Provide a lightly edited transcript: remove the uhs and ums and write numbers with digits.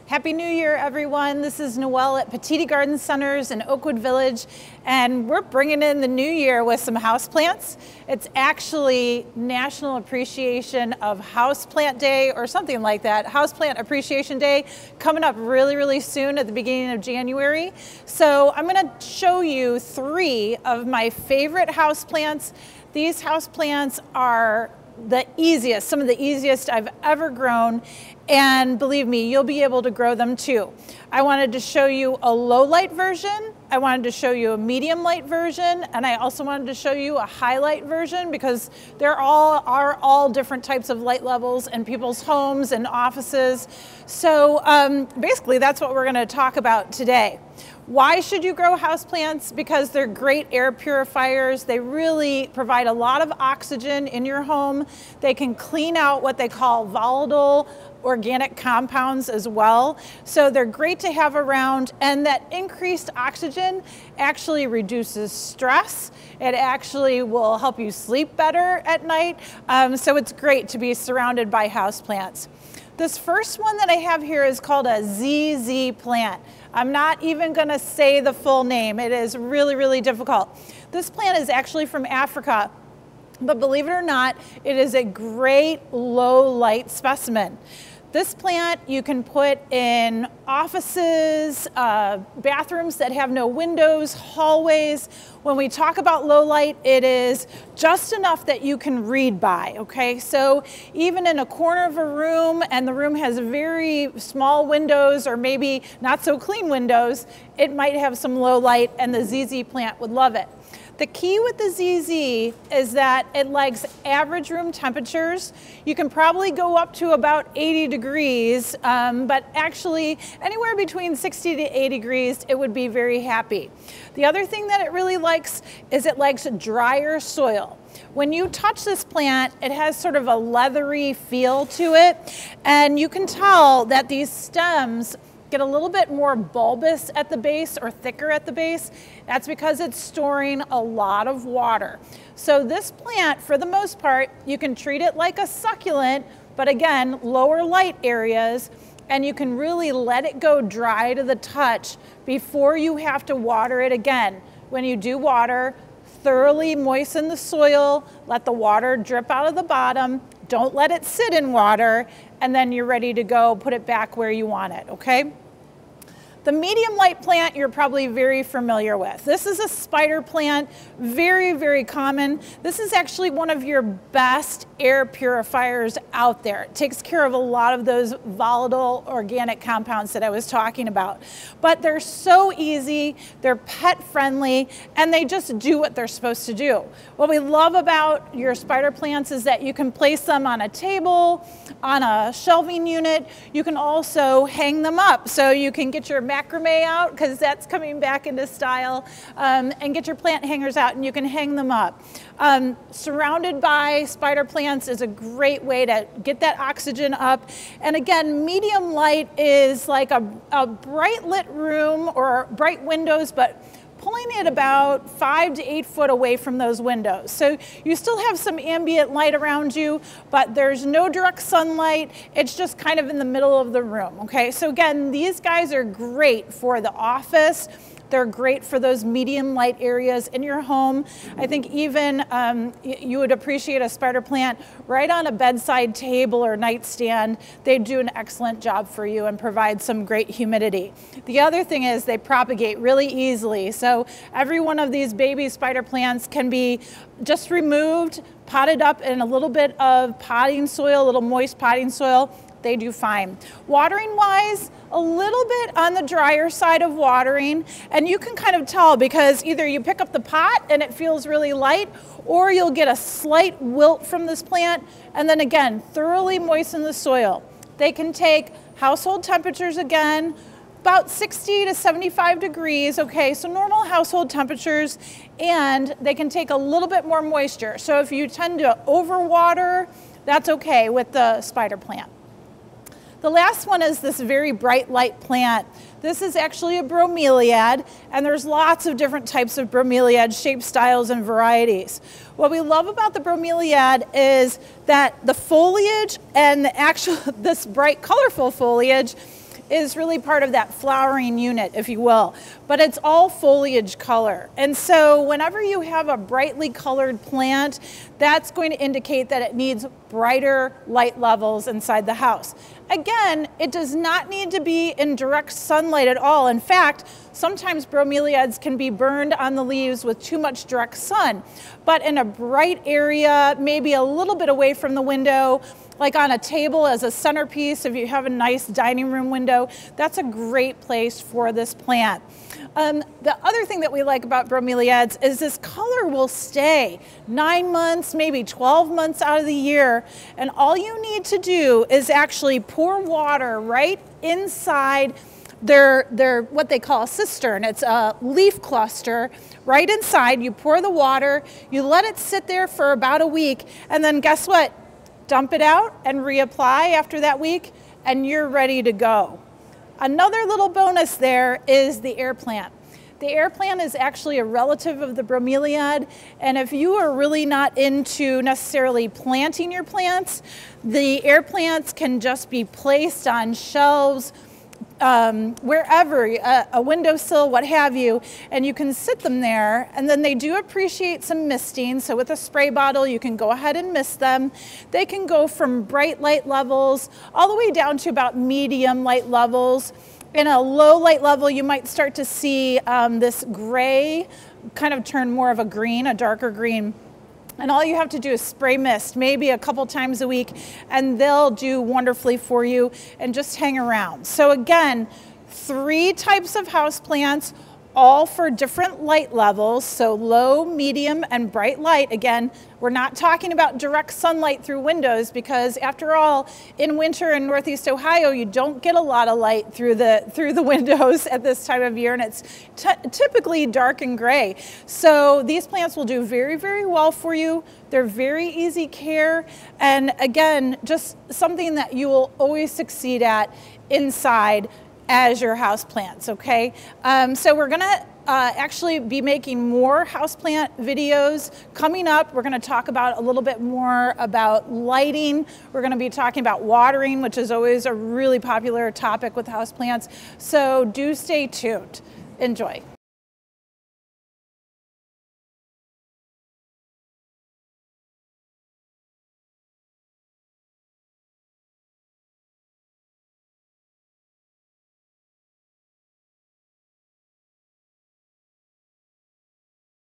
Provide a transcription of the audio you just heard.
Happy New Year, everyone. This is Noelle at Petitti Garden Centers in Oakwood Village, and we're bringing in the new year with some houseplants. It's actually National Appreciation of Houseplant Day or something like that. Houseplant Appreciation Day coming up really soon at the beginning of January. So I'm going to show you 3 of my favorite houseplants. These houseplants are the easiest, some of the easiest I've ever grown, and believe me, you'll be able to grow them too. I wanted to show you a low light version, I wanted to show you a medium light version, and I also wanted to show you a highlight version because there are all different types of light levels in people's homes and offices. So basically that's what we're going to talk about today. Why should you grow houseplants? Because they're great air purifiers. They really provide a lot of oxygen in your home. They can clean out what they call volatile organic compounds as well. So they're great to have around, and that increased oxygen actually reduces stress. It actually will help you sleep better at night. So it's great to be surrounded by houseplants. This first one that I have here is called a ZZ plant. I'm not even going to say the full name. It is really difficult. This plant is actually from Africa, but believe it or not, it is a great low light specimen. This plant you can put in offices, bathrooms that have no windows, hallways. When we talk about low light, it is just enough that you can read by, okay? So even in a corner of a room and the room has very small windows or maybe not so clean windows, it might have some low light, and the ZZ plant would love it. The key with the ZZ is that it likes average room temperatures. You can probably go up to about 80 degrees, but actually anywhere between 60 to 80 degrees, it would be very happy. The other thing that it really likes is it likes drier soil. When you touch this plant, it has sort of a leathery feel to it, and you can tell that these stems get a little bit more bulbous at the base or thicker at the base. That's because it's storing a lot of water. So this plant, for the most part, you can treat it like a succulent, but again, lower light areas, and you can really let it go dry to the touch before you have to water it again. When you do water, thoroughly moisten the soil, let the water drip out of the bottom, don't let it sit in water, and then you're ready to go put it back where you want it, okay? The medium light plant you're probably very familiar with. This is a spider plant, very common. This is actually one of your best air purifiers out there. It takes care of a lot of those volatile organic compounds that I was talking about. But they're so easy, they're pet friendly, and they just do what they're supposed to do. What we love about your spider plants is that you can place them on a table, on a shelving unit. You can also hang them up, so you can get your macrame out, because that's coming back into style, and get your plant hangers out and you can hang them up. Surrounded by spider plants is a great way to get that oxygen up. And again, medium light is like a bright lit room or bright windows, but pulling it about 5 to 8 foot away from those windows. So you still have some ambient light around you, but there's no direct sunlight. It's just kind of in the middle of the room, okay? So again, these guys are great for the office. They're great for those medium light areas in your home. I think even you would appreciate a spider plant right on a bedside table or nightstand. They do an excellent job for you and provide some great humidity. The other thing is they propagate really easily. So every one of these baby spider plants can be just removed, potted up in a little bit of potting soil, a little moist potting soil. They do fine. Watering wise, a little bit on the drier side of watering, and you can kind of tell because either you pick up the pot and it feels really light, or you'll get a slight wilt from this plant, and then again, thoroughly moisten the soil. They can take household temperatures again, about 60 to 75 degrees, okay, so normal household temperatures, and they can take a little bit more moisture. So if you tend to overwater, that's okay with the spider plant. The last one is this very bright light plant. This is actually a bromeliad, and there's lots of different types of bromeliad shapes, styles, and varieties. What we love about the bromeliad is that the foliage and the actual, this bright colorful foliage is really part of that flowering unit, if you will, but it's all foliage color. And so whenever you have a brightly colored plant, that's going to indicate that it needs brighter light levels inside the house. Again, it does not need to be in direct sunlight at all. In fact, sometimes bromeliads can be burned on the leaves with too much direct sun, but in a bright area, maybe a little bit away from the window, like on a table as a centerpiece, if you have a nice dining room window, that's a great place for this plant. The other thing that we like about bromeliads is this color will stay 9 months, maybe 12 months out of the year, and all you need to do is actually pour water right inside their what they call a cistern. It's a leaf cluster right inside. You pour the water, you let it sit there for about a week, and then guess what? Dump it out and reapply after that week, and you're ready to go. Another little bonus there is the air plant. The air plant is actually a relative of the bromeliad, and if you are really not into necessarily planting your plants, the air plants can just be placed on shelves, wherever, a windowsill, what have you, and you can sit them there, and then they do appreciate some misting. So with a spray bottle, you can go ahead and mist them. They can go from bright light levels all the way down to about medium light levels. In a low light level, you might start to see this gray kind of turn more of a green, a darker green. And all you have to do is spray mist, maybe a couple times a week, and they'll do wonderfully for you, and just hang around. So again, 3 types of houseplants, all for different light levels, so low, medium, and bright light. Again, we're not talking about direct sunlight through windows, because after all, in winter in Northeast Ohio, you don't get a lot of light through the windows at this time of year, and it's typically dark and gray. So these plants will do very, very well for you. They're very easy care, and again, just something that you will always succeed at inside as your house plants, okay? So we're gonna actually be making more houseplant videos coming up. We're gonna talk about a little bit more about lighting. We're gonna be talking about watering, which is always a really popular topic with houseplants. So do stay tuned. Enjoy.